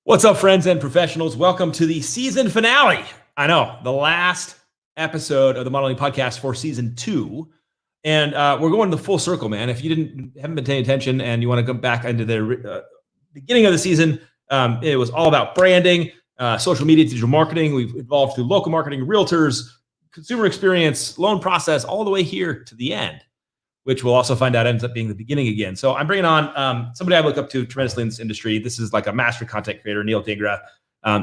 What's up, friends and professionals? Welcome to the season finale. I know, the last episode of the Modeling Podcast for season 2. And we're going the full circle, man. If you haven't been paying attention and you want to go back into the beginning of the season, it was all about branding, social media, digital marketing. We've evolved through local marketing, realtors, consumer experience, loan process, all the way here to the end, which we'll also find out ends up being the beginning again. So I'm bringing on somebody I look up to tremendously in this industry. This is like a master content creator, Neel Dhingra.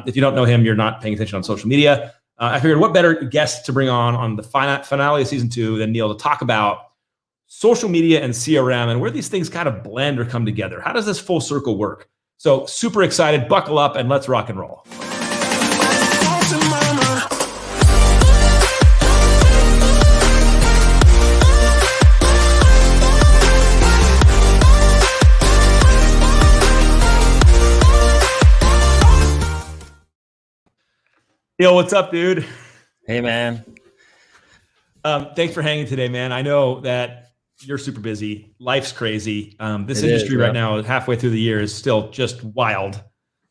If you don't know him, you're not paying attention on social media. I figured what better guest to bring on the finale of season 2 than Neel to talk about social media and CRM and where these things kind of blend or come together. How does this full circle work? So super excited, buckle up and let's rock and roll. Neel, what's up, dude? Hey, man. Thanks for hanging today, man. I know that you're super busy. Life's crazy. This industry right now, halfway through the year, is still just wild.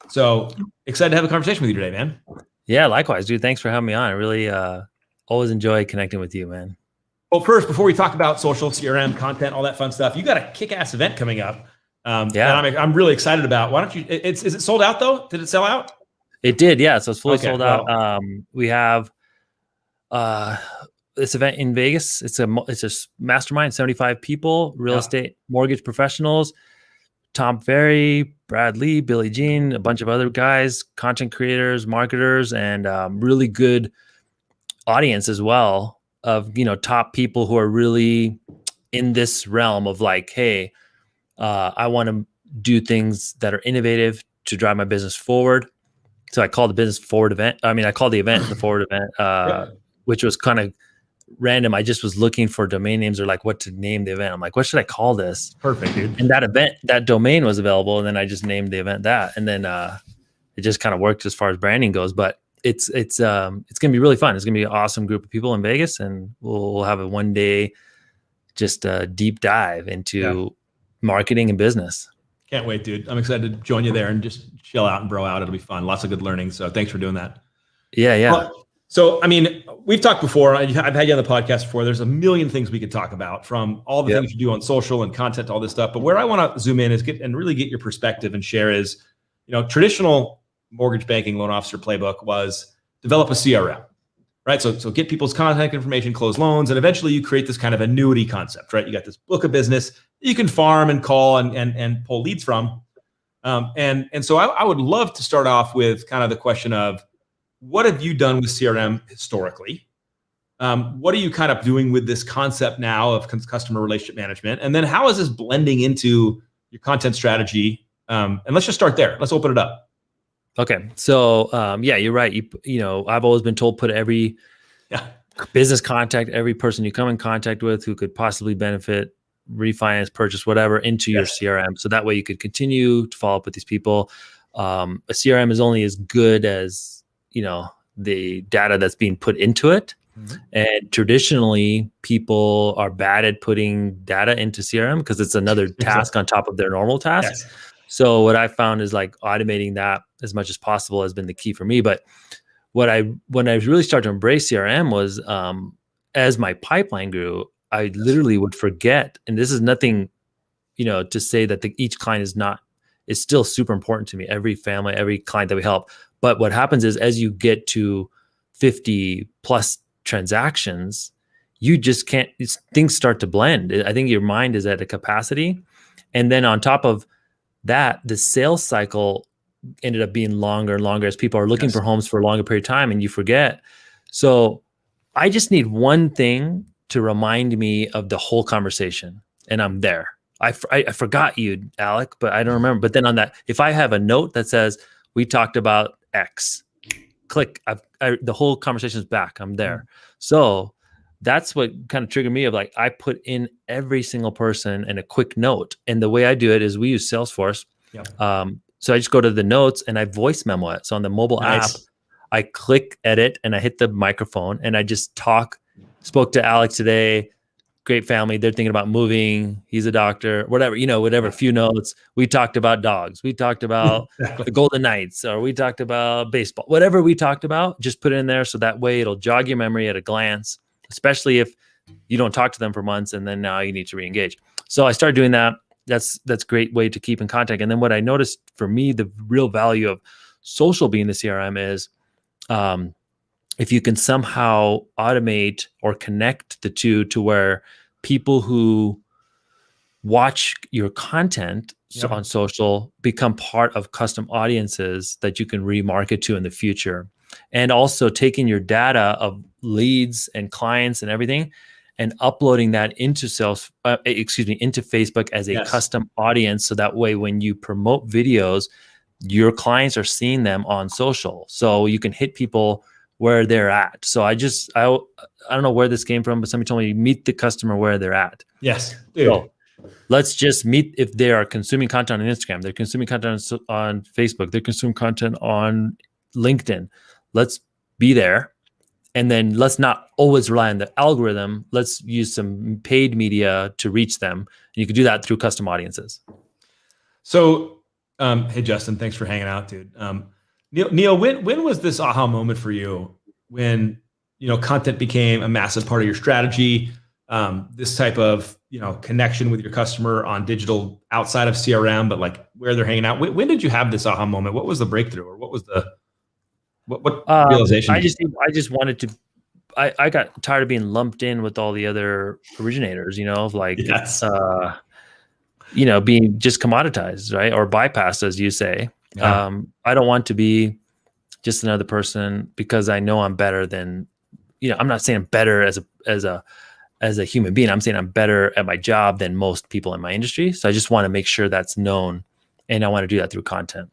So excited to have a conversation with you today, man. Yeah, likewise, dude. Thanks for having me on. I really always enjoy connecting with you, man. Well, first, before we talk about social, CRM, content, all that fun stuff, you got a kick-ass event coming up. That I'm really excited about. Why don't you? Is it sold out though? Did it sell out? It did, yeah. So it's fully sold out. We have this event in Vegas. It's a mastermind, 75 people, real estate, mortgage professionals, Tom Ferry, Brad Lee, Billy Jean, a bunch of other guys, content creators, marketers, and really good audience as well of, top people who are really in this realm of like, hey, I want to do things that are innovative to drive my business forward. So I called the business forward event. I called the event the forward event, which was kind of random. I just was looking for domain names or like what to name the event. I'm like, what should I call this? Perfect, dude. And that event, that domain was available. And then I just named the event that. And then it just kind of worked as far as branding goes. But it's going to be really fun. It's going to be an awesome group of people in Vegas. And we'll have a one day just a deep dive into marketing and business. Can't wait, dude. I'm excited to join you there and just chill out and bro out. It'll be fun. Lots of good learning. So thanks for doing that. Yeah. So, we've talked before. I've had you on the podcast before. There's a million things we could talk about, from all the things you do on social and content, all this stuff. But where I want to zoom in is really get your perspective and share is, traditional mortgage banking loan officer playbook was develop a CRM, right? So get people's contact information, close loans, and eventually you create this kind of annuity concept, right? You got this book of business that you can farm and call and pull leads from. And so I would love to start off with kind of the question of, what have you done with CRM historically? What are you kind of doing with this concept now of customer relationship management? And then how is this blending into your content strategy? And let's just start there. Let's open it up. Okay. So, you're right. I've always been told, put every business contact, every person you come in contact with who could possibly benefit, refinance, purchase, whatever, into your CRM. So that way you could continue to follow up with these people. A CRM is only as good as, the data that's being put into it. Mm-hmm. And traditionally people are bad at putting data into CRM because it's another task on top of their normal task. Yes. So what I found is like automating that as much as possible has been the key for me. But when I really started to embrace CRM was, as my pipeline grew, I literally would forget, and this is nothing, to say that each client is still super important to me. Every family, every client that we help. But what happens is, as you get to 50 plus transactions, you just can't, things start to blend. I think your mind is at a capacity. And then on top of that, the sales cycle ended up being longer and longer as people are looking for homes for a longer period of time, and you forget. So I just need one thing to remind me of the whole conversation, and I'm there. I forgot you, Alec, but I don't remember. But then on that, if I have a note that says, we talked about X, click, the whole conversation is back. I'm there. Mm-hmm. So that's what kind of triggered me of like, I put in every single person in a quick note. And the way I do it is we use Salesforce. Yep. So I just go to the notes and I voice memo it. So on the mobile app, I click edit and I hit the microphone and I just spoke to Alec today. great family. They're thinking about moving. He's a doctor, whatever, whatever, a few notes. We talked about dogs. We talked about the Golden Knights, or we talked about baseball, whatever we talked about, just put it in there. So that way it'll jog your memory at a glance, especially if you don't talk to them for months and then now you need to re-engage. So I started doing that. That's a great way to keep in contact. And then what I noticed for me, the real value of social being the CRM is, if you can somehow automate or connect the two to where people who watch your content on social become part of custom audiences that you can remarket to in the future. And also taking your data of leads and clients and everything and uploading that into into Facebook as a custom audience. So that way, when you promote videos, your clients are seeing them on social. So you can hit people where they're at. So I don't know where this came from, but somebody told me meet the customer where they're at. Yes. Dude. So let's just meet if they are consuming content on Instagram, they're consuming content on Facebook, they're consuming content on LinkedIn. Let's be there. And then let's not always rely on the algorithm. Let's use some paid media to reach them. And you can do that through custom audiences. So, hey, Justin, thanks for hanging out, dude. Neel, when was this aha moment for you when, content became a massive part of your strategy, this type of, connection with your customer on digital outside of CRM, but like where they're hanging out? When did you have this aha moment? What was the breakthrough, or what was the, what realization? I just wanted to, I got tired of being lumped in with all the other originators, being just commoditized, right? Or bypassed, as you say. Yeah. I don't want to be just another person because I know I'm better than, I'm not saying I'm better as a human being. I'm saying I'm better at my job than most people in my industry. So I just want to make sure that's known, and I want to do that through content.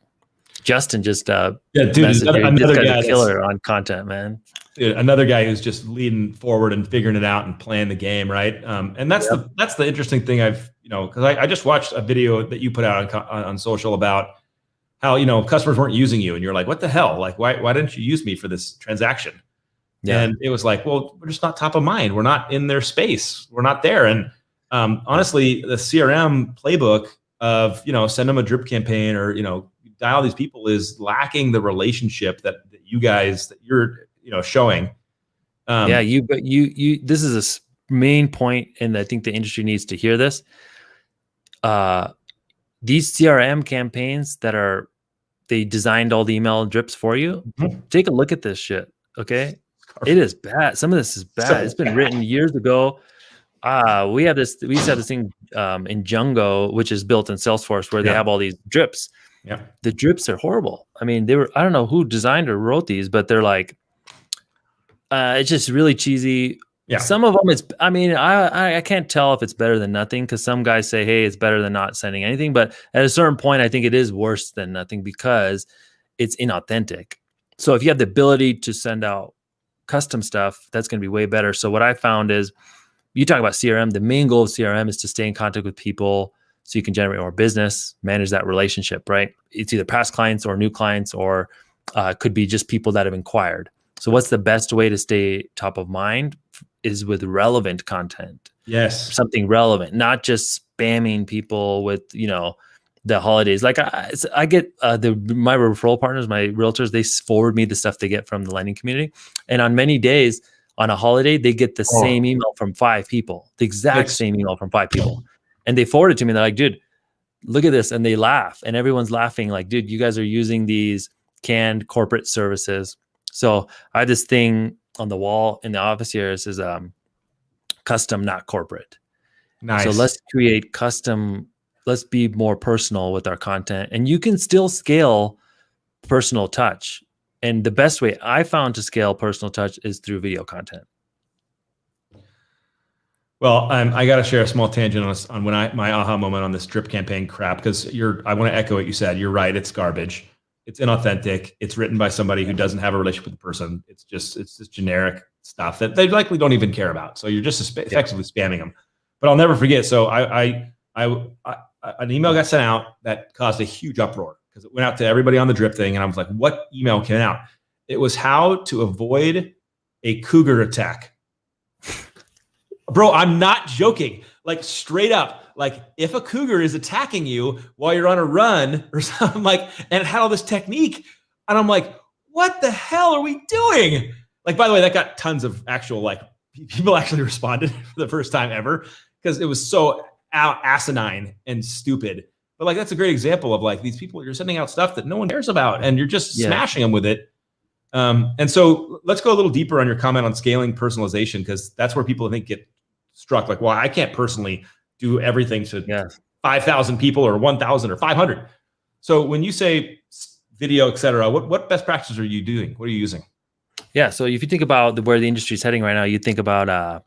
Justin just another guy killer on content, man. Dude, another guy who's just leading forward and figuring it out and playing the game, right? And that's the interesting thing. Because I just watched a video that you put out on social about how customers weren't using you, and you're like, what the hell? Like, why didn't you use me for this transaction? Yeah. And it was like, well, we're just not top of mind. We're not in their space. We're not there. And honestly, the CRM playbook of send them a drip campaign or dial these people is lacking the relationship that you're showing. This is a main point, and I think the industry needs to hear this. These CRM campaigns they designed all the email drips for you. Mm-hmm. Take a look at this shit. Okay. It is bad. Some of this is bad. It's been written years ago. We used to have this thing in Django, which is built in Salesforce, where they have all these drips. Yeah. The drips are horrible. I mean, I don't know who designed or wrote these, but they're like, it's just really cheesy. Yeah. Some of them, I can't tell if it's better than nothing, because some guys say, hey, it's better than not sending anything. But at a certain point, I think it is worse than nothing because it's inauthentic. So if you have the ability to send out custom stuff, that's going to be way better. So what I found is, you talk about CRM, the main goal of CRM is to stay in contact with people so you can generate more business, manage that relationship, right? It's either past clients or new clients, or could be just people that have inquired. So what's the best way to stay top of mind is with relevant content. Yes. Something relevant, not just spamming people with, the holidays. Like I get my referral partners, my realtors, they forward me the stuff they get from the lending community. And on many days on a holiday, they get the same email from 5 people, the exact same email from 5 people. And they forward it to me. They're like, dude, look at this. And they laugh, and everyone's laughing like, dude, you guys are using these canned corporate services. So I have this thing on the wall in the office here. It says custom, not corporate. Nice. So let's create custom. Let's be more personal with our content, and you can still scale personal touch. And the best way I found to scale personal touch is through video content. Well, I got to share a small tangent on my aha moment on this drip campaign crap, because I want to echo what you said. You're right. It's garbage. It's inauthentic. It's written by somebody who doesn't have a relationship with the person. It's just generic stuff that they likely don't even care about. So you're just effectively spamming them. But I'll never forget. So an email got sent out that caused a huge uproar, because it went out to everybody on the drip thing. And I was like, what email came out? It was how to avoid a cougar attack Bro, I'm not joking. Like straight up, like if a cougar is attacking you while you're on a run or something, like, and it had all this technique, and I'm like, what the hell are we doing? Like, by the way, that got tons of actual, like, people actually responded for the first time ever because it was so asinine and stupid. But like, that's a great example of like these people, you're sending out stuff that no one cares about and you're just smashing them with it. And so let's go a little deeper on your comment on scaling personalization, because that's where people I think get struck. Like, well, I can't personally do everything to 5,000 people or 1,000 or 500. So when you say video, et cetera, what best practices are you doing? What are you using? Yeah. So if you think about where the industry is heading right now, you think about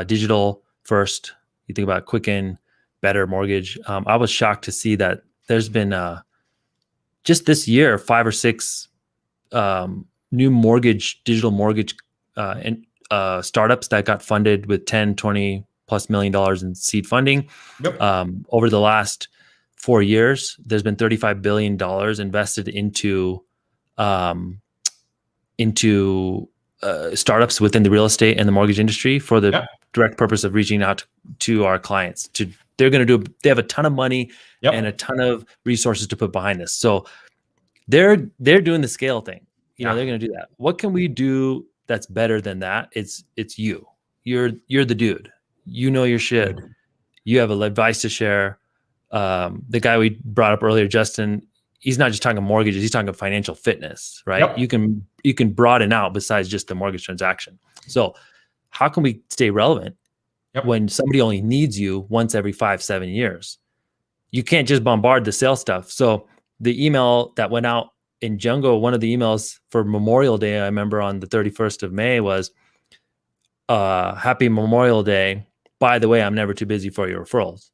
digital first, you think about Quicken, Better Mortgage. I was shocked to see that there's been just this year, 5 or 6 new digital mortgage and startups that got funded with 10, 20 plus $1 million in seed funding. Yep. Over the last 4 years, there's been $35 billion invested into startups within the real estate and the mortgage industry for the direct purpose of reaching out to our clients. They have a ton of money and a ton of resources to put behind this. So they're doing the scale thing. They're going to do that. What can we do that's better than that? It's you. You're the dude. You know your shit. You have advice to share. The guy we brought up earlier, Justin, he's not just talking mortgages. He's talking financial fitness, right? Yep. You can broaden out besides just the mortgage transaction. So how can we stay relevant when somebody only needs you once every 5-7 years? You can't just bombard the sales stuff. So the email that went out in Django, one of the emails for Memorial Day, I remember on the 31st of May was, happy Memorial Day. By the way, I'm never too busy for your referrals.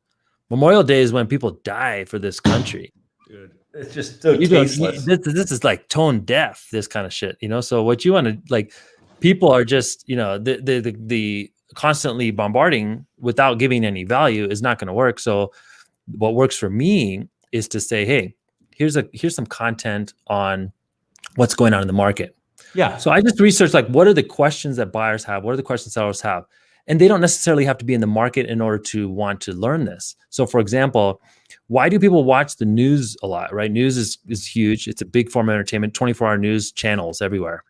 Memorial Day is when people die for this country. Dude, it's just so tasteless. This is like tone deaf, this kind of shit, So what you want to, like, people are just, the constantly bombarding without giving any value is not going to work. So what works for me is to say, hey, here's some content on what's going on in the market. Yeah. So I just researched, like, what are the questions that buyers have? What are the questions sellers have? And they don't necessarily have to be in the market in order to want to learn this. So for example, why do people watch the news a lot, right? News is huge. It's a big form of entertainment, 24-hour news channels everywhere,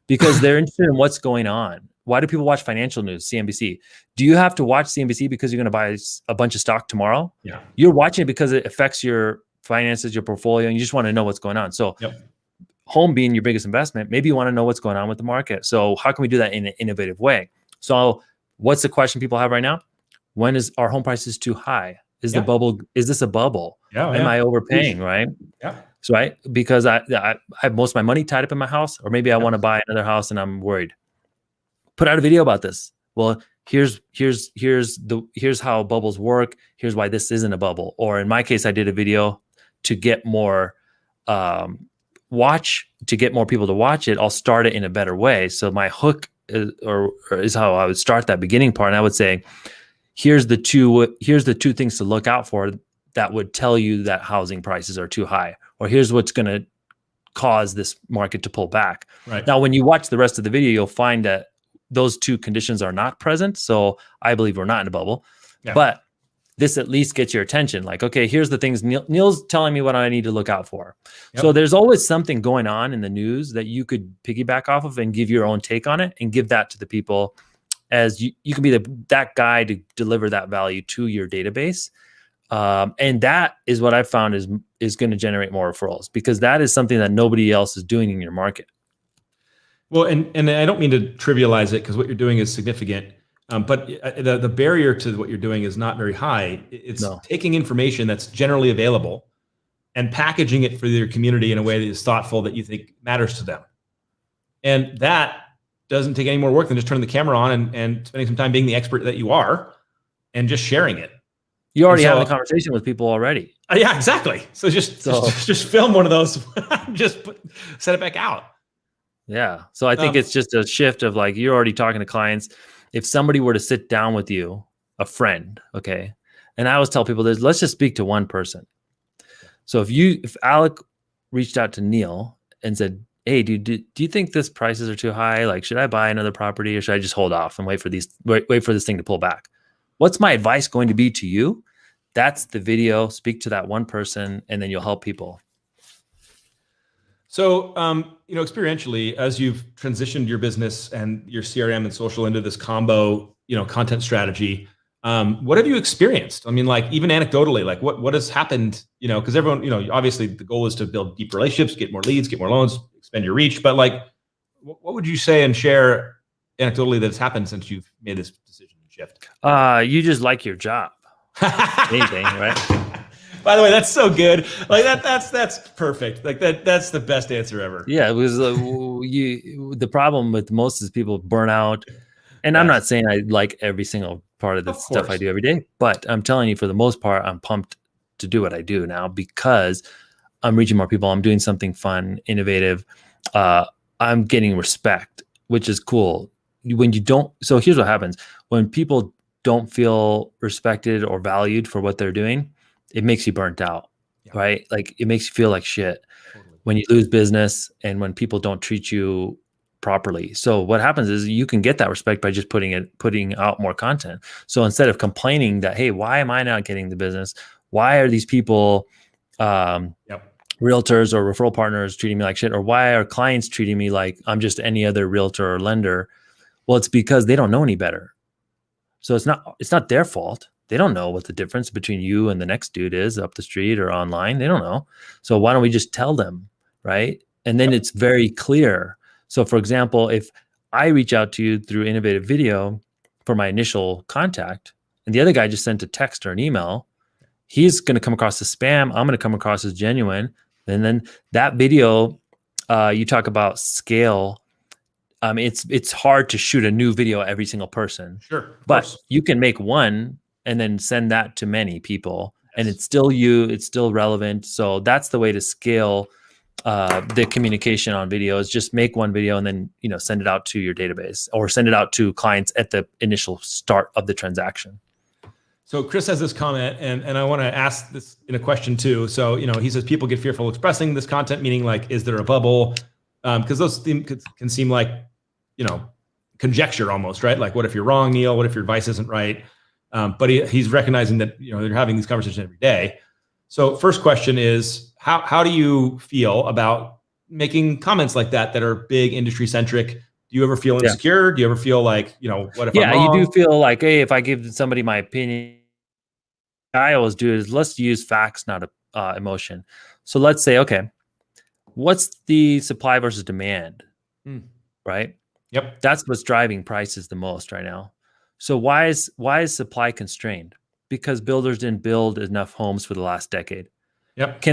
because they're interested in what's going on. Why do people watch financial news, CNBC? Do you have to watch CNBC because you're going to buy a bunch of stock tomorrow? Yeah. You're watching it because it affects your finances, your portfolio, and you just want to know what's going on. So home being your biggest investment, maybe you want to know what's going on with the market. So how can we do that in an innovative way? So what's the question people have right now? When is our home prices too high? Is the bubble? Is this a bubble? Am I overpaying? Right? Yeah. So because I have most of my money tied up in my house, or maybe I want to buy another house and I'm worried. Put out a video about this. Well, here's how bubbles work. Here's why this isn't a bubble. Or in my case, I did a video to get more to get more people to watch it. I'll start it in a better way. So my hook is how I would start that beginning part. And I would say, here's the two things to look out for that would tell you that housing prices are too high, or here's what's going to cause this market to pull back. Right. Now, when you watch the rest of the video, you'll find that those two conditions are not present. So I believe we're not in a bubble, but this at least gets your attention. Like, okay, here's the things Neel's telling me what I need to look out for. So there's always something going on in the news that you could piggyback off of and give your own take on it and give that to the people, as you can be that guy to deliver that value to your database. And that is what I've found is going to generate more referrals, because that is something that nobody else is doing in your market. Well, and I don't mean to trivialize it, because what you're doing is significant. But the barrier to what you're doing is not very high. It's taking information that's generally available and packaging it for your community in a way that is thoughtful, that you think matters to them. And that doesn't take any more work than just turning the camera on and spending some time being the expert that you are and just sharing it. You already have a conversation with people already. Yeah, exactly. So just film one of those, set it back out. Yeah. So I think it's just a shift of, like, you're already talking to clients. If somebody were to sit down with you, a friend, okay, and I always tell people this, let's just speak to one person. So if Alec reached out to Neel and said, hey, dude, do you think this prices are too high? Like, should I buy another property or should I just hold off and wait for this thing to pull back? What's my advice going to be to you? That's the video. Speak to that one person, and then you'll help people. So, experientially, as you've transitioned your business and your CRM and social into this combo, content strategy, what have you experienced? I mean, like even anecdotally, like what has happened, because everyone, obviously the goal is to build deep relationships, get more leads, get more loans, expand your reach. But like, what would you say and share anecdotally that's happened since you've made this decision and shift? You just like your job. Anything, right? By the way, that's so good. Like that's perfect. Like that's the best answer ever. Yeah, it was the problem with most is people burn out. And yes. I'm not saying I like every single part of the stuff I do every day, but I'm telling you, for the most part, I'm pumped to do what I do now because I'm reaching more people. I'm doing something fun, innovative. I'm getting respect, which is cool. When you don't, so here's what happens. When people don't feel respected or valued for what they're doing, it makes you burnt out, right? Like it makes you feel like shit when you lose business and when people don't treat you properly. So what happens is you can get that respect by just putting out more content. So instead of complaining that, hey, why am I not getting the business? Why are these people, realtors or referral partners treating me like shit? Or why are clients treating me like I'm just any other realtor or lender? Well, it's because they don't know any better. So it's not their fault. They don't know what the difference between you and the next dude is up the street or online. They don't know. So why don't we just tell them, right? And then it's very clear. So for example, if I reach out to you through innovative video for my initial contact, and the other guy just sent a text or an email, he's going to come across as spam. I'm going to come across as genuine. And then that video, you talk about scale. It's hard to shoot a new video every single person. Sure. But you can make one and then send that to many people. Yes. And it's still you, it's still relevant. So that's the way to scale the communication on video, is just make one video and then, send it out to your database or send it out to clients at the initial start of the transaction. So Chris has this comment, and I want to ask this in a question too. So, he says people get fearful expressing this content, meaning like, is there a bubble? Because those things can seem like, conjecture almost, right? Like, what if you're wrong, Neel? What if your advice isn't right? But he's recognizing that, they're having these conversations every day. So first question is, how do you feel about making comments like that are big industry centric? Do you ever feel insecure? Yeah. Do you ever feel like, what if I'm wrong? You do feel like, hey, if I give somebody my opinion, I always do is let's use facts, not emotion. So let's say, okay, what's the supply versus demand, right? Yep. That's what's driving prices the most right now. So why is supply constrained? Because builders didn't build enough homes for the last decade. Yep.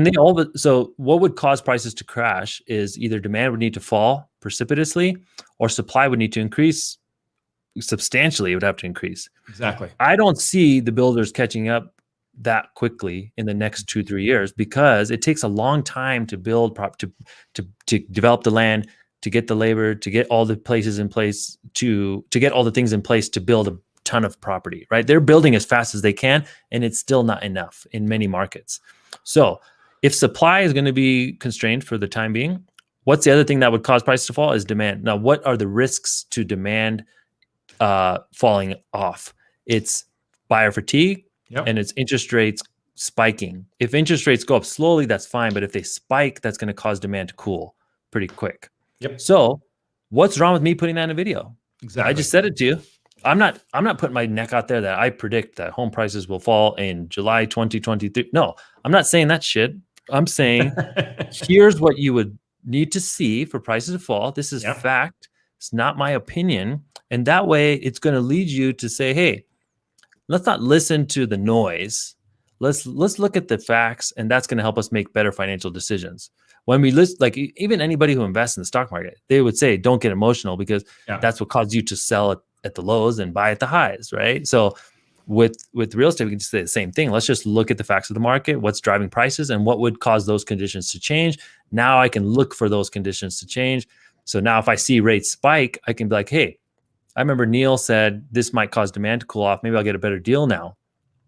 So what would cause prices to crash is either demand would need to fall precipitously or supply would need to increase substantially. It would have to increase. Exactly. I don't see the builders catching up that quickly in the next 2-3 years because it takes a long time to build, to develop the land, to get the labor, to get all the places in place, to get all the things in place to build a ton of property, right? They're building as fast as they can, and it's still not enough in many markets. So if supply is going to be constrained for the time being, what's the other thing that would cause prices to fall is demand. Now, what are the risks to demand falling off? It's buyer fatigue, and it's interest rates spiking. If interest rates go up slowly, that's fine. But if they spike, that's going to cause demand to cool pretty quick. Yep. So what's wrong with me putting that in a video? Exactly. I just said it to you. I'm not putting my neck out there that I predict that home prices will fall in July 2023. No, I'm not saying that shit. I'm saying here's what you would need to see for prices to fall. This is fact. It's not my opinion. And that way it's going to lead you to say, hey, let's not listen to the noise. Let's look at the facts, and that's going to help us make better financial decisions. When we list, like even anybody who invests in the stock market, they would say, don't get emotional because that's what caused you to sell at the lows and buy at the highs, right? So with real estate, we can just say the same thing. Let's just look at the facts of the market, what's driving prices, and what would cause those conditions to change. Now I can look for those conditions to change. So now if I see rates spike, I can be like, hey, I remember Neel said this might cause demand to cool off. Maybe I'll get a better deal now.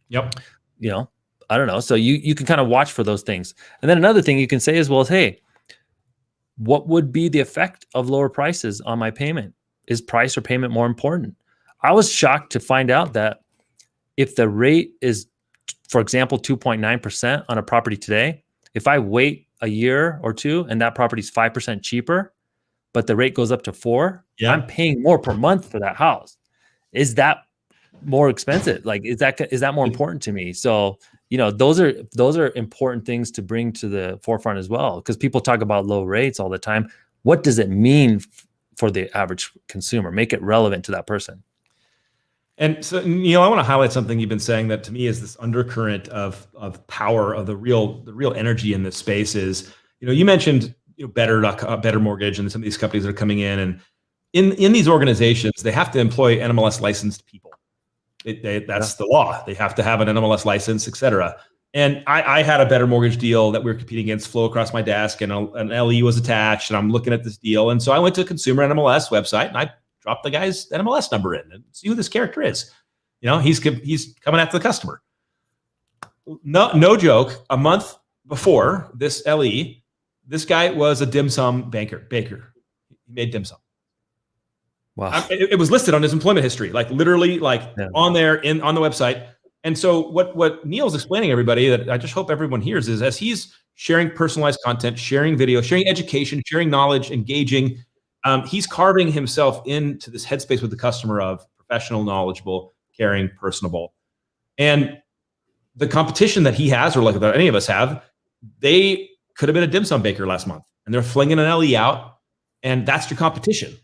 Yep. I don't know. So you can kind of watch for those things. And then another thing you can say as well is, hey, what would be the effect of lower prices on my payment? Is price or payment more important? I was shocked to find out that if the rate is, for example, 2.9% on a property today, if I wait a year or two and that property is 5% cheaper, but the rate goes up to 4%, I'm paying more per month for that house. Is that more expensive? Like, is that more important to me? So, those are important things to bring to the forefront as well, because people talk about low rates all the time. What does it mean for the average consumer? Make it relevant to that person. And so, Neel, I want to highlight something you've been saying that to me is this undercurrent of power, of the real energy in this space is, you mentioned Better Mortgage and some of these companies that are coming in, and in these organizations, they have to employ NMLS licensed people. That's the law. They have to have an NMLS license, et cetera. And I had a Better Mortgage deal that we were competing against flow across my desk, and an LE was attached, and I'm looking at this deal. And so I went to Consumer NMLS website, and I dropped the guy's NMLS number in and see who this character is. He's coming after the customer. No joke. A month before this LE, this guy was a dim sum baker. He made dim sum. Wow. It was listed on his employment history, like literally on there on the website. And so what Neel's explaining, everybody, that I just hope everyone hears, is as he's sharing personalized content, sharing video, sharing education, sharing knowledge, engaging, he's carving himself into this headspace with the customer of professional, knowledgeable, caring, personable. And the competition that he has, or like that any of us have, they could have been a dim sum baker last month, and they're flinging an LE out, and that's your competition.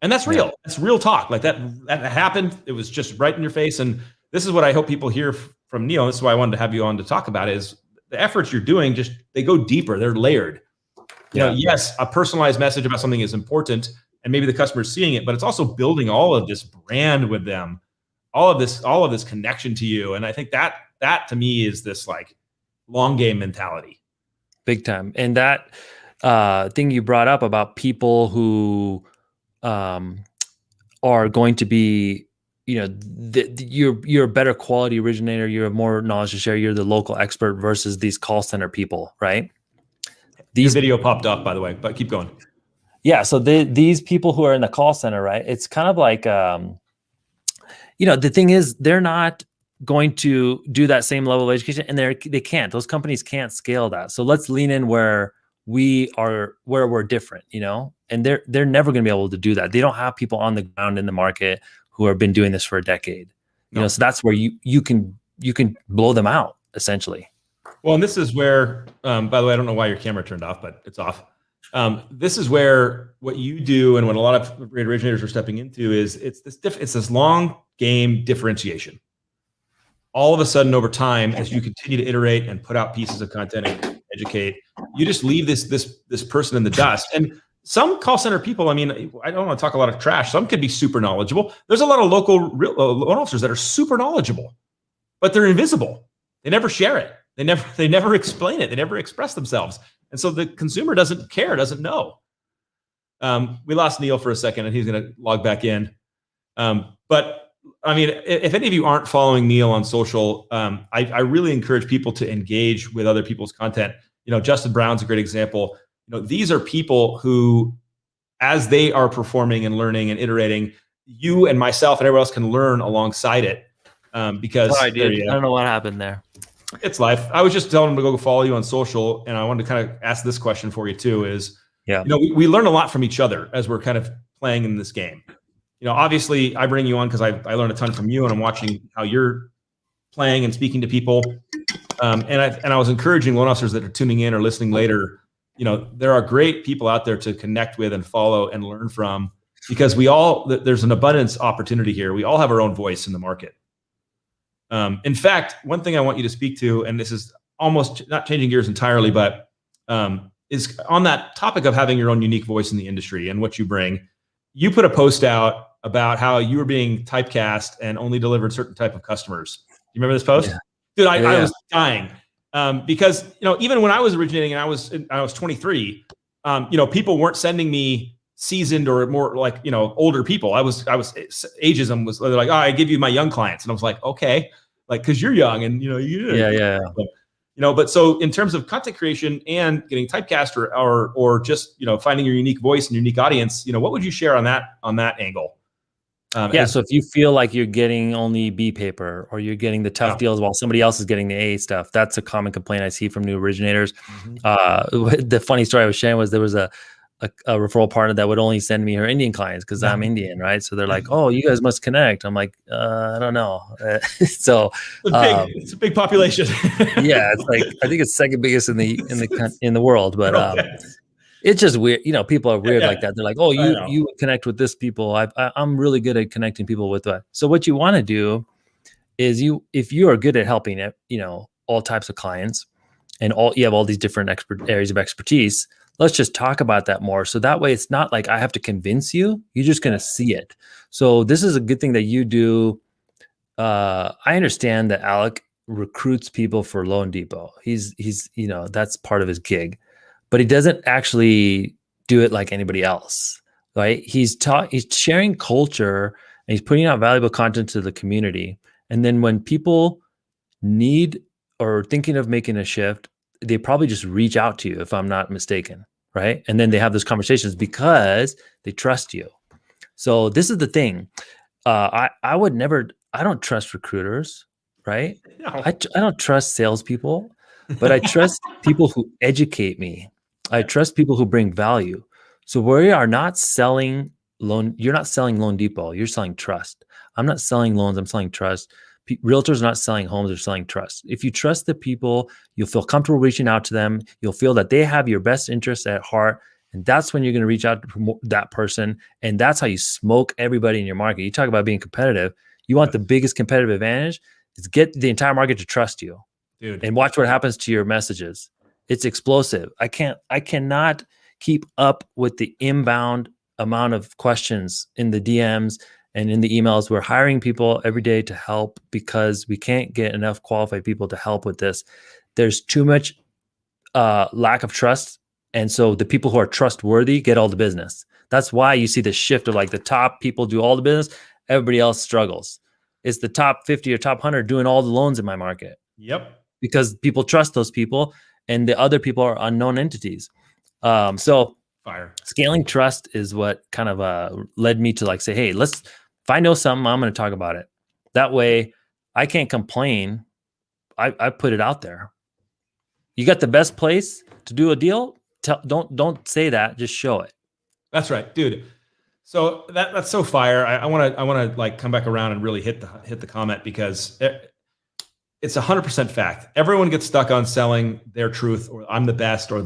And that's real. That's real talk. Like that happened. It was just right in your face. And this is what I hope people hear from Neel. This is why I wanted to have you on to talk about it, is the efforts you're doing, they go deeper. They're layered. Yes, a personalized message about something is important, and maybe the customer's seeing it, but it's also building all of this brand with them, all of this connection to you. And I think that to me is this like long game mentality. Big time. And that thing you brought up about people who are going to be, you're a better quality originator, you're more knowledge to share, you're the local expert versus these call center people, right? These video popped up, by the way, but keep going. Yeah. So these people who are in the call center, right? It's kind of like, the thing is, they're not going to do that same level of education, and they can't. Those companies can't scale that. So let's lean in where we're different, and they're never going to be able to do that. They don't have people on the ground in the market who have been doing this for a decade. So that's where you can blow them out essentially. Well, and this is where, by the way, I don't know why your camera turned off, but it's off. This is where what you do and what a lot of great originators are stepping into is it's this long game differentiation. All of a sudden, over time, as you continue to iterate and put out pieces of content and educate, you just leave this person in the dust. And some call center people, I mean, I don't want to talk a lot of trash. Some could be super knowledgeable. There's a lot of local loan officers that are super knowledgeable, but they're invisible. They never share it. They never explain it. They never express themselves. And so the consumer doesn't care, doesn't know. We lost Neel for a second, and he's going to log back in. But I mean, if any of you aren't following Neel on social, I really encourage people to engage with other people's content. Justin Brown's a great example. These are people who, as they are performing and learning and iterating, you and myself and everyone else can learn alongside it. Because I don't know what happened there. It's life. I was just telling them to go follow you on social, and I wanted to kind of ask this question for you too. Is we learn a lot from each other as we're kind of playing in this game. Obviously, I bring you on because I learned a ton from you, and I'm watching how you're playing and speaking to people. And I was encouraging loan officers that are tuning in or listening later. There are great people out there to connect with and follow and learn from, because there's an abundance opportunity here. We all have our own voice in the market. In fact, one thing I want you to speak to, and this is almost not changing gears entirely, but is on that topic of having your own unique voice in the industry and what you bring. You put a post out about how you were being typecast and only delivered certain type of customers. You remember this post? Yeah. Dude, I was dying because even when I was originating and I was 23, people weren't sending me seasoned or more like older people. I was ageism was, they're like, oh, I give you my young clients, and I was like, okay, like because you're young and you. But so in terms of content creation and getting typecast or just, finding your unique voice and unique audience, what would you share on that angle? So if you feel like you're getting only B paper or you're getting the tough deals while somebody else is getting the A stuff, that's a common complaint I see from new originators. The funny story I was sharing was there was a referral partner that would only send me her Indian clients because I'm Indian, right? So they're like, "Oh, you guys must connect." I'm like, "I don't know." So it's a big population. Yeah, it's like I think it's second biggest in the world, but it's just weird. People are weird like that. They're like, "Oh, you connect with this people. I'm really good at connecting people with that." So what you want to do is if you are good at helping all types of clients and you have all these different areas of expertise, let's just talk about that more. So that way it's not like I have to convince you, you're just going to see it. So this is a good thing that you do. I understand that Alec recruits people for Loan Depot. He's that's part of his gig, but he doesn't actually do it like anybody else, right? He's sharing culture and he's putting out valuable content to the community. And then when people need or thinking of making a shift, they probably just reach out to you, if I'm not mistaken, right? And then they have those conversations because they trust you. So this is the thing. I don't trust recruiters, right? No. I don't trust salespeople, but I trust people who educate me. I trust people who bring value. So we are not selling you're not selling Loan Depot, you're selling trust. I'm not selling loans, I'm selling trust. Realtors are not selling homes, they're selling trust. If you trust the people, you'll feel comfortable reaching out to them. You'll feel that they have your best interests at heart. And that's when you're going to reach out to that person. And that's how you smoke everybody in your market. You talk about being competitive. You want the biggest competitive advantage is get the entire market to trust you. Dude. And watch what happens to your messages. It's explosive. I cannot keep up with the inbound amount of questions in the DMs and in the emails. We're hiring people every day to help because we can't get enough qualified people to help with this. There's too much lack of trust. And so the people who are trustworthy get all the business. That's why you see the shift of like the top people do all the business. Everybody else struggles. It's the top 50 or top 100 doing all the loans in my market. Yep. Because people trust those people and the other people are unknown entities. Scaling trust is what kind of led me to like say, hey, if I know something, I'm going to talk about it. That way I can't complain. I put it out there. You got the best place to do a deal. Don't say that. Just show it. That's right, dude. So that's so fire. I want to like come back around and really hit the comment because it's 100% fact. Everyone gets stuck on selling their truth or I'm the best or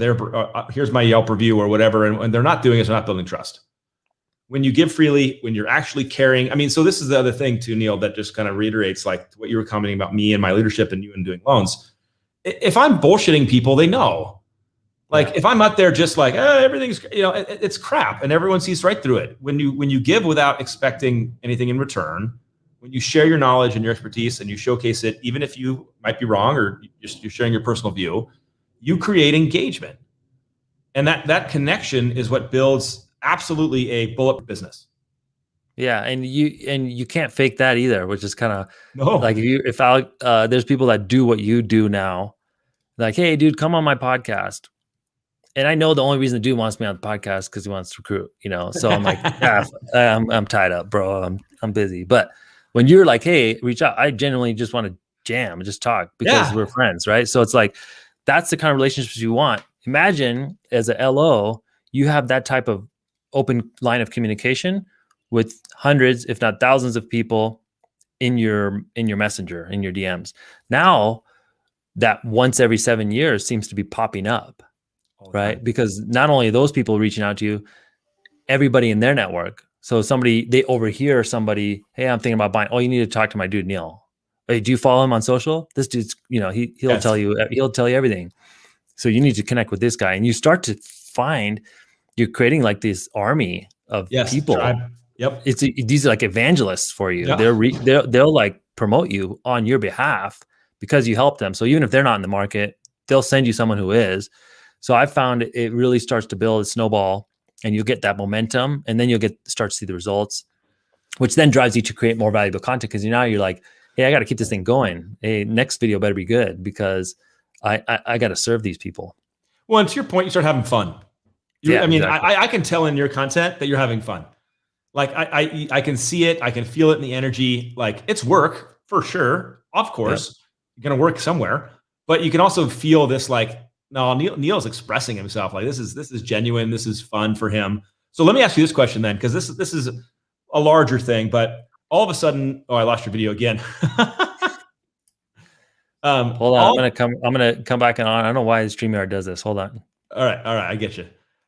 here's my Yelp review or whatever. And they're not doing it. They're not building trust. When you give freely, when you're actually caring. I mean, so this is the other thing too, Neel, that just kind of reiterates like what you were commenting about me and my leadership and you and doing loans. If I'm bullshitting people, they know. Like if I'm out there just like everything's it's crap and everyone sees right through it. When you give without expecting anything in return, when you share your knowledge and your expertise and you showcase it, even if you might be wrong or you're sharing your personal view, you create engagement, and that connection is what builds absolutely a bulletproof business. Yeah, and you can't fake that either, which is kind of like if there's people that do what you do now, like, hey, dude, come on my podcast. And I know the only reason the dude wants me on the podcast because he wants to recruit, So I'm like, yeah, I'm tied up, bro. I'm busy. But when you're like, hey, reach out, I genuinely just want to jam and just talk because we're friends, right? So it's like, that's the kind of relationships you want. Imagine as a LO, you have that type of open line of communication with hundreds, if not thousands of people in your messenger, in your DMs. Now that once every 7 years seems to be popping up. Right. Because not only those people reaching out to you, everybody in their network. So they overhear somebody, hey, I'm thinking about buying. Oh, you need to talk to my dude, Neel. Hey, do you follow him on social? This dude's, he'll tell you everything. So you need to connect with this guy. And you start to find you're creating like this army of people. Tribe. Yep. These are like evangelists for you. Yeah. They'll like promote you on your behalf because you help them. So even if they're not in the market, they'll send you someone who is. So I found it really starts to build a snowball and you'll get that momentum and then you'll start to see the results, which then drives you to create more valuable content because now you're like, hey, I got to keep this thing going. Hey, next video better be good because I got to serve these people. Well, and to your point, you start having fun. Yeah, I mean, exactly. I can tell in your content that you're having fun. Like I can see it, I can feel it in the energy. Like it's work for sure. Of course, you're gonna work somewhere, but you can also feel this like, no, Neel's expressing himself. Like this is genuine. This is fun for him. So let me ask you this question then, because this is a larger thing. But all of a sudden, oh, I lost your video again. Hold on, I'm gonna come back and on. I don't know why StreamYard does this. Hold on. All right, I get you.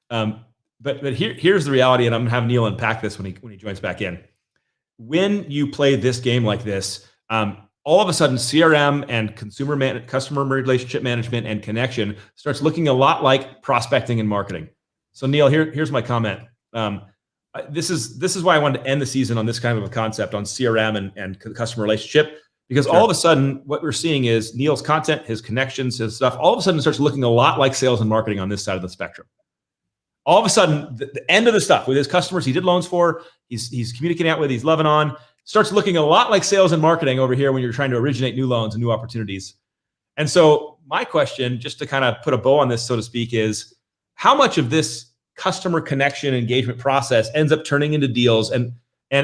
But here's the reality, and I'm gonna have Neel unpack this when he joins back in. When you play this game like this, all of a sudden CRM and customer relationship management and connection starts looking a lot like prospecting and marketing. So Neel, here's my comment. This is why I wanted to end the season on this kind of a concept on CRM and customer relationship, because all of a sudden what we're seeing is Neel's content, his connections, his stuff, all of a sudden starts looking a lot like sales and marketing on this side of the spectrum. All of a sudden, the end of the stuff with his customers he did loans for, he's communicating out with, he's loving on, starts looking a lot like sales and marketing over here when you're trying to originate new loans and new opportunities. And so my question, just to kind of put a bow on this, so to speak, is how much of this customer connection engagement process ends up turning into deals? And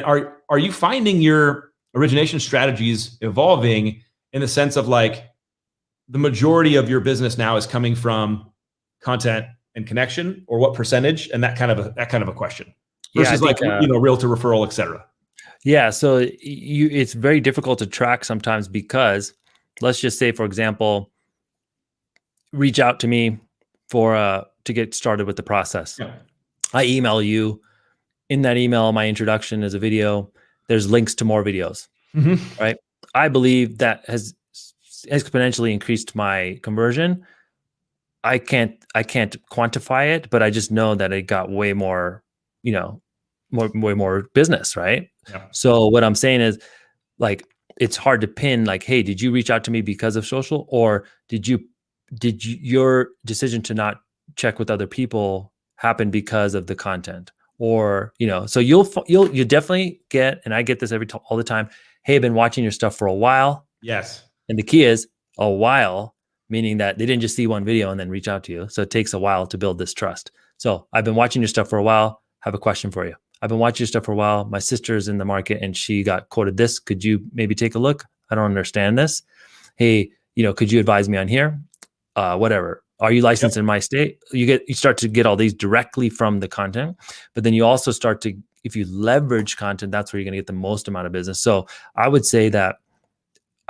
are you finding your origination strategies evolving in the sense of like the majority of your business now is coming from content and connection, or what percentage, and that kind of a question versus realtor referral, et cetera? Yeah. So it's very difficult to track sometimes because let's just say, for example, reach out to me to get started with the process. Yeah. I email you. In that email, my introduction is a video. There's links to more videos, right? I believe that has exponentially increased my conversion. I can't quantify it, but I just know that it got way more, way more business, right? Yeah. So what I'm saying is, like, it's hard to pin, like, hey, did you reach out to me because of social, or did your decision to not check with other people happen because of the content? Or, so you definitely get, and I get this all the time. Hey, I've been watching your stuff for a while. Yes. And the key is a while, meaning that they didn't just see one video and then reach out to you. So it takes a while to build this trust. So I've been watching your stuff for a while. Have a question for you. I've been watching your stuff for a while. My sister's in the market and she got quoted this. Could you maybe take a look? I don't understand this. Hey, could you advise me on here? Whatever. Are you licensed in my state? You start to get all these directly from the content, but then you also start to, if you leverage content, that's where you're going to get the most amount of business. So I would say that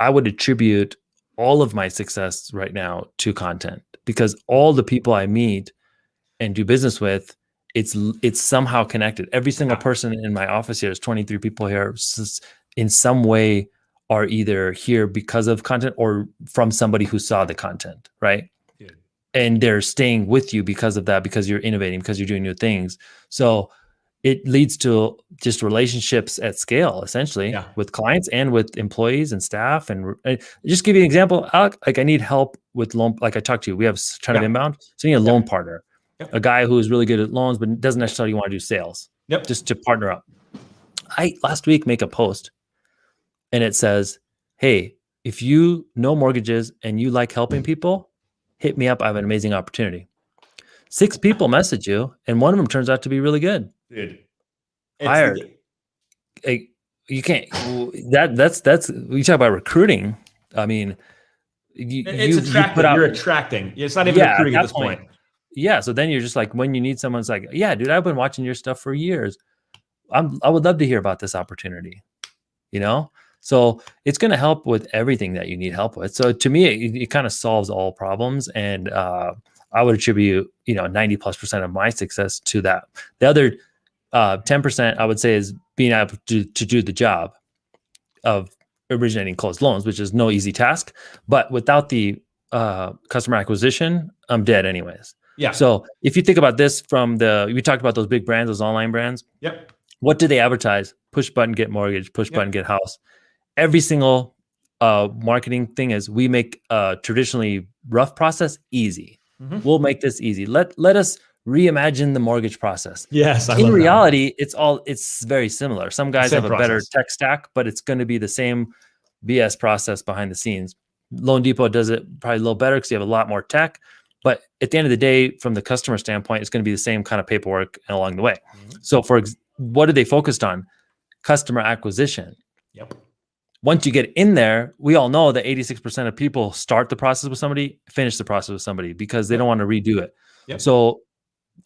I would attribute all of my success right now to content, because all the people I meet and do business with, it's somehow connected. Every single person in my office here, there's 23 people here, in some way are either here because of content or from somebody who saw the content, right? Yeah. And they're staying with you because of that, because you're innovating, because you're doing new things. So it leads to just relationships at scale, essentially, with clients and with employees and staff. And just give you an example, Alec, like I need help with loan. Like I talked to you, we have a ton of inbound. So you need a loan partner, a guy who is really good at loans, but doesn't necessarily want to do sales, just to partner up. I last week make a post and it says, hey, if you know mortgages and you like helping people, hit me up. I have an amazing opportunity. 6 people message you, and one of them turns out to be really good. Dude, hired. You can't. That's you talk about recruiting. I mean, it's attracting. You're attracting. It's not even recruiting at this point. Yeah. So then you're just like, when you need someone, it's like, yeah, dude, I've been watching your stuff for years. I would love to hear about this opportunity. So it's going to help with everything that you need help with. So to me, it kind of solves all problems, and I would attribute 90+% of my success to that. The other 10% I would say is being able to do the job of originating closed loans, which is no easy task. But without the customer acquisition, I'm dead anyways. Yeah. So if you think about this we talked about those big brands, those online brands. Yep. What do they advertise? Push button, get mortgage, push button, get house. Every single marketing thing is, we make a traditionally rough process easy. Mm-hmm. We'll make this easy. Let us reimagine the mortgage process. Yes. In reality, it's very similar. Some guys have a better tech stack, but it's going to be the same BS process behind the scenes. Loan Depot does it probably a little better because you have a lot more tech. But at the end of the day, from the customer standpoint, it's going to be the same kind of paperwork along the way. Mm-hmm. So what are they focused on? Customer acquisition. Yep. Once you get in there, we all know that 86% of people start the process with somebody, finish the process with somebody because they don't want to redo it. Yep. So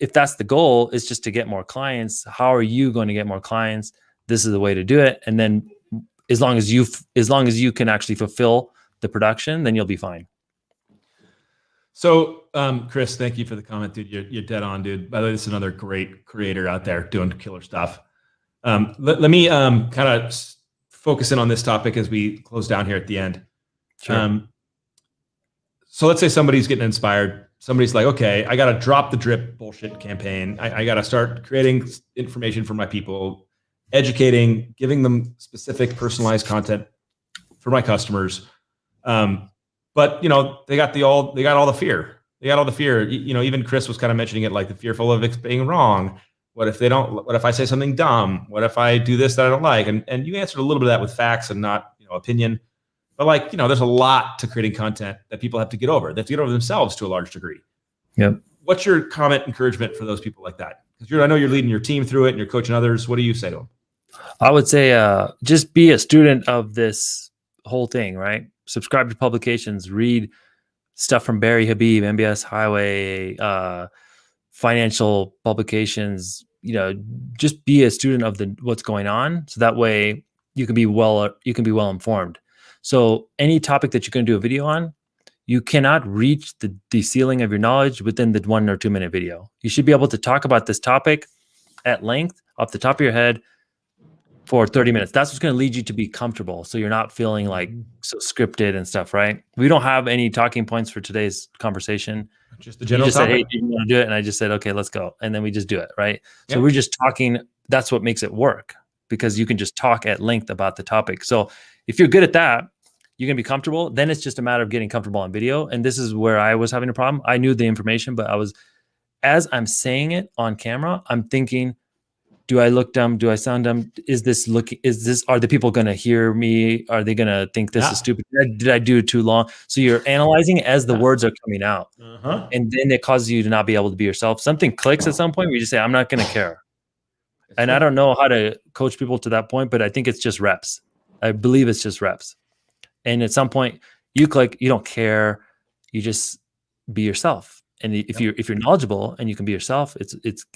if that's the goal, is just to get more clients. How are you going to get more clients? This is the way to do it. And then as long as you can actually fulfill the production, then you'll be fine. So, Chris, thank you for the comment, dude. You're dead on, dude. By the way, this is another great creator out there doing killer stuff. Let me kind of focus in on this topic as we close down here at the end. Sure. So let's say somebody's getting inspired. Somebody's like, okay, I got to drop the drip bullshit campaign. I got to start creating information for my people, educating, giving them specific personalized content for my customers. But they got all the fear. They got all the fear. Even Chris was kind of mentioning it, like the fearful of it being wrong. What if I say something dumb? What if I do this that I don't like? And you answered a little bit of that with facts and not, opinion. But there's a lot to creating content that people have to get over. They have to get over themselves to a large degree. Yep. What's your comment, encouragement for those people like that? Because I know you're leading your team through it and you're coaching others. What do you say to them? I would say just be a student of this whole thing, right? Subscribe to publications, read stuff from Barry Habib, MBS Highway, financial publications, just be a student of what's going on. So that way you can be well informed. So any topic that you're going to do a video on, you cannot reach the ceiling of your knowledge within the 1 or 2 minute video. You should be able to talk about this topic at length off the top of your head for 30 minutes. That's what's going to lead you to be comfortable. So you're not feeling like so scripted and stuff, right? We don't have any talking points for today's conversation. Just the general topic. Said, hey, do you want to do it? And I just said, okay, let's go. And then we just do it, right? Yep. So we're just talking. That's what makes it work, because you can just talk at length about the topic. So if you're good at that, you're going to be comfortable. Then it's just a matter of getting comfortable on video. And this is where I was having a problem. I knew the information, but as I'm saying it on camera, I'm thinking, do I look dumb? Do I sound dumb? Are the people going to hear me? Are they going to think this is stupid? Did I do it too long? So you're analyzing as the words are coming out. Uh-huh. And then it causes you to not be able to be yourself. Something clicks at some point where you just say, I'm not going to care. And I don't know how to coach people to that point, but I think it's just reps. I believe it's just reps. And at some point you click, you don't care. You just be yourself. And if you're knowledgeable and you can be yourself, it's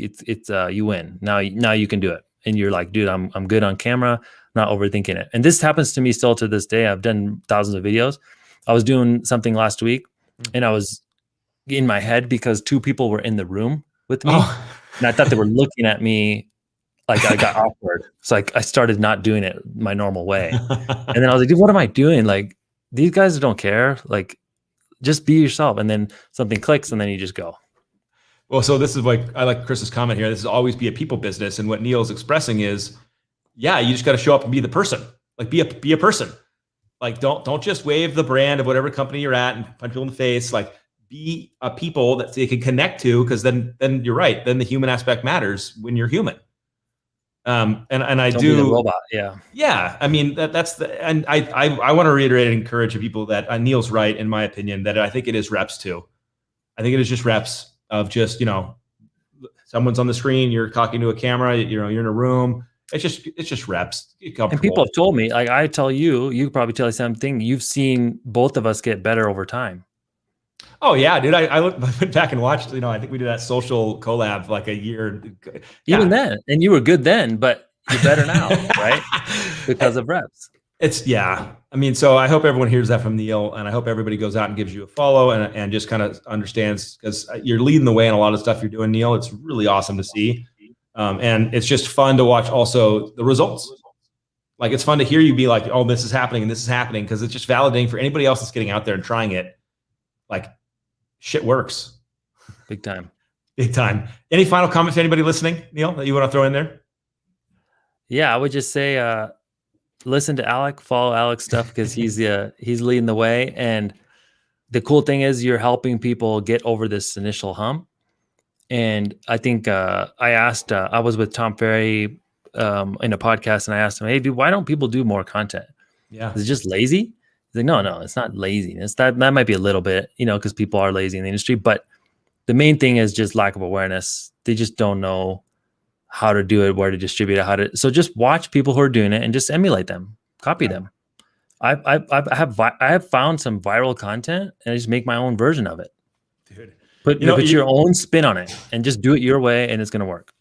you win. Now you can do it. And you're like, dude, I'm good on camera, not overthinking it. And this happens to me still to this day. I've done thousands of videos. I was doing something last week and I was in my head because 2 people were in the room with me. And I thought they were looking at me like I got awkward. So I started not doing it my normal way. And then I was like, dude, what am I doing? Like, these guys don't care. Like, just be yourself. And then something clicks and then you just go. Well, so this is I like Chris's comment here. This is always be a people business. And what Neel's expressing is, you just got to show up and be the person. Like be a person. Like don't just wave the brand of whatever company you're at and punch people in the face. Like be a people that they can connect to, because then you're right. Then the human aspect matters when you're human. And I Don't do be a robot. Yeah. Yeah. I mean, and I want to reiterate and encourage people that Neel's right, in my opinion, that I think it is reps too. I think it is just reps of just, someone's on the screen, you're talking to a camera, you're in a room. It's just reps. And people have told me, like I tell you probably tell the same thing. You've seen both of us get better over time. Oh yeah, dude. I went back and watched, I think we did that social collab like a year. Even then, and you were good then, but you're better now, right? Because of reps. I mean, so I hope everyone hears that from Neel, and I hope everybody goes out and gives you a follow and just kind of understands, because you're leading the way in a lot of stuff you're doing, Neel. It's really awesome to see. And it's just fun to watch also the results. Like, it's fun to hear you be like, oh, this is happening and this is happening, because it's just validating for anybody else that's getting out there and trying it. Like, shit works. Big time. Big time. Any final comments to anybody listening, Neel, that you want to throw in there? Yeah, I would just say, listen to Alec, follow Alec's stuff, because he's leading the way. And the cool thing is you're helping people get over this initial hump. And I think I was with Tom Ferry in a podcast, and I asked him, hey, dude, why don't people do more content? Yeah. Is it just lazy? He's like, no, it's not laziness. That might be a little bit, because people are lazy in the industry, but the main thing is just lack of awareness. They just don't know how to do it, where to distribute it, so just watch people who are doing it and just emulate them, copy them. I have found some viral content and I just make my own version of it. Dude, put your own spin on it and just do it your way, and it's going to work.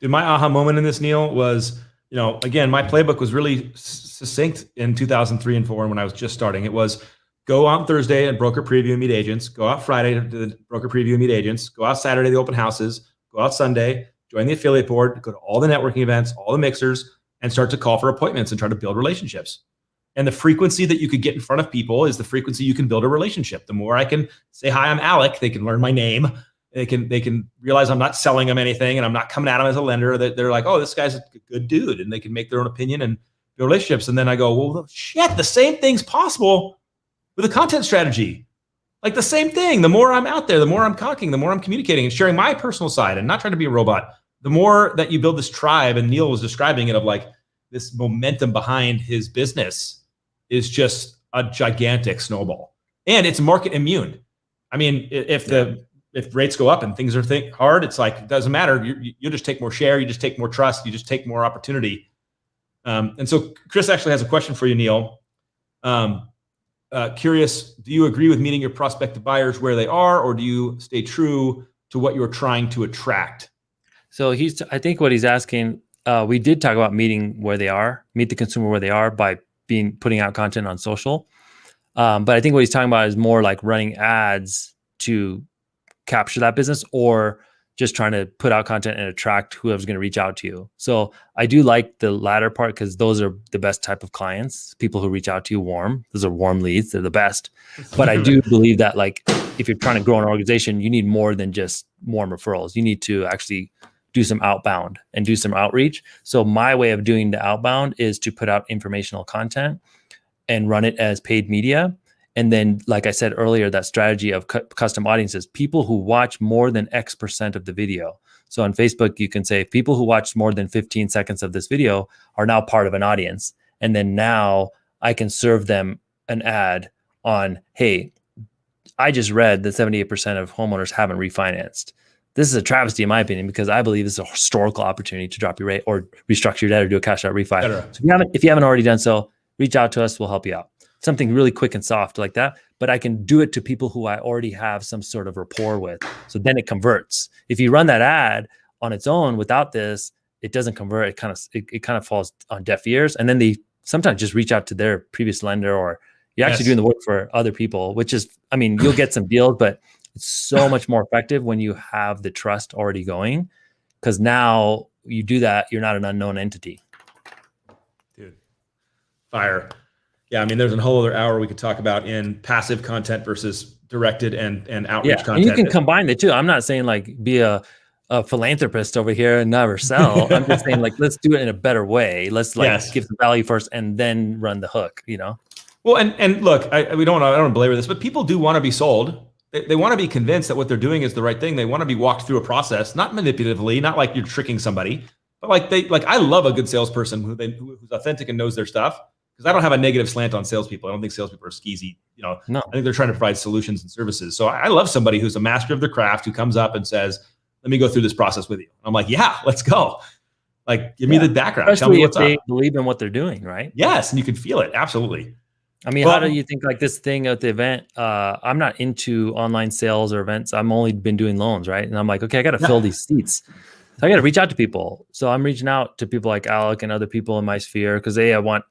Dude, my aha moment in this, Neel, was, again, my playbook was really succinct in 2003 and 2004 when I was just starting. It was go out Thursday and broker preview and meet agents, go out Friday to the broker preview and meet agents, go out Saturday to the open houses, go out Sunday, join the affiliate board, go to all the networking events, all the mixers, and start to call for appointments and try to build relationships. And the frequency that you could get in front of people is the frequency you can build a relationship. The more I can say, hi, I'm Alec, they can learn my name. They can realize I'm not selling them anything and I'm not coming at them as a lender. That they're like, oh, this guy's a good dude. And they can make their own opinion and build relationships. And then I go, well, shit, the same thing's possible with a content strategy. Like the same thing. The more I'm out there, the more I'm talking, the more I'm communicating and sharing my personal side and not trying to be a robot. The more that you build this tribe, and Neel was describing it, of like this momentum behind his business is just a gigantic snowball, and it's market immune. I mean, if rates go up and things are hard, it's like, it doesn't matter. You just take more share. You just take more trust. You just take more opportunity. And so Chris actually has a question for you, Neel. Curious, do you agree with meeting your prospective buyers where they are, or do you stay true to what you're trying to attract? So I think what he's asking, we did talk about meeting the consumer where they are by putting out content on social. But I think what he's talking about is more like running ads to capture that business, or just trying to put out content and attract whoever's going to reach out to you. So I do like the latter part, because those are the best type of clients, people who reach out to you warm. Those are warm leads. They're the best. But I do believe that, like, if you're trying to grow an organization, you need more than just warm referrals. You need to actually do some outbound and do some outreach. So my way of doing the outbound is to put out informational content and run it as paid media. And then, like I said earlier, that strategy of custom audiences, people who watch more than X% of the video. So on Facebook, you can say people who watch more than 15 seconds of this video are now part of an audience. And then now I can serve them an ad on, hey, I just read that 78% of homeowners haven't refinanced. This is a travesty, in my opinion, because I believe it's a historical opportunity to drop your rate or restructure your debt or do a cash out refi. So if you haven't already done so, reach out to us. We'll help you out. Something really quick and soft like that. But I can do it to people who I already have some sort of rapport with. So then it converts. If you run that ad on its own without this, it doesn't convert. It kind of falls on deaf ears. And then they sometimes just reach out to their previous lender, or you're actually doing the work for other people, which is, I mean, you'll get some deals, but it's so much more effective when you have the trust already going, because now you do that, you're not an unknown entity. Dude, fire. Yeah, I mean, there's a whole other hour we could talk about in passive content versus directed and outreach content. And you can combine the two. I'm not saying like be a philanthropist over here and never sell. I'm just saying, like, let's do it in a better way. Let's give the value first and then run the hook, Well, and look, I don't want to belabor this, but people do want to be sold. They want to be convinced that what they're doing is the right thing. They want to be walked through a process, not manipulatively, not like you're tricking somebody, but I love a good salesperson who's authentic and knows their stuff. Because I don't have a negative slant on salespeople. I don't think salespeople are skeezy. No. I think they're trying to provide solutions and services. So I love somebody who's a master of their craft, who comes up and says, let me go through this process with you. I'm like, yeah, let's go. Like, give me the background. Especially Tell me what's if they believe in what they're doing, right? Yes, and you can feel it. Absolutely. I mean, how do you think, like, this thing at the event? I'm not into online sales or events. I'm only been doing loans, right? And I'm like, okay, I got to fill these seats. So I got to reach out to people. So I'm reaching out to people like Alec and other people in my sphere, because I want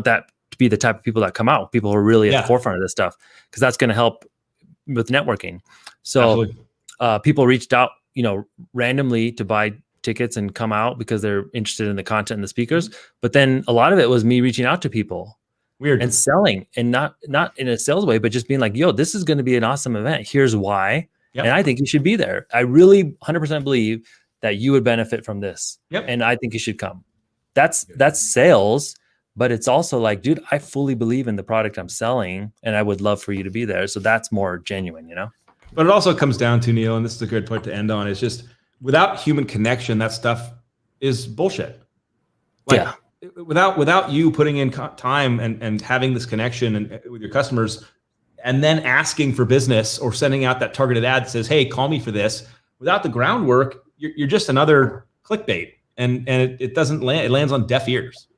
that to be the type of people that come out, people who are really at the forefront of this stuff, because that's going to help with networking. So people reached out, randomly to buy tickets and come out because they're interested in the content and the speakers. But then a lot of it was me reaching out to people. Weird. And selling, and not in a sales way, but just being like, yo, this is going to be an awesome event. Here's why. Yep. And I think you should be there. I really 100% believe that you would benefit from this. Yep. And I think you should come. That's sales. But it's also like, dude, I fully believe in the product I'm selling, and I would love for you to be there. So that's more genuine, But it also comes down to, Neel, and this is a good point to end on, is just without human connection, that stuff is bullshit. without you putting in time and having this connection and with your customers, and then asking for business or sending out that targeted ad that says, "Hey, call me for this." Without the groundwork, you're just another clickbait, and it doesn't land. It lands on deaf ears.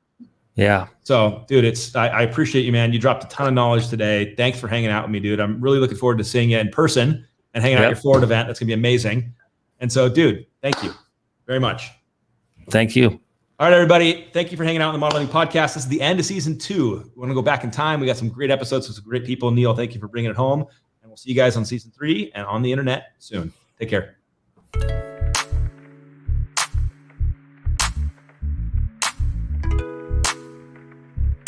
Yeah. So, dude, I appreciate you, man. You dropped a ton of knowledge today. Thanks for hanging out with me, dude. I'm really looking forward to seeing you in person and hanging out at your Florida event. That's gonna be amazing. And so, dude, thank you very much. Thank you. All right, everybody. Thank you for hanging out on the Modeling Podcast. This is the end of season 2. We want to go back in time. We got some great episodes with some great people. Neel, thank you for bringing it home. And we'll see you guys on season 3 and on the internet soon. Take care.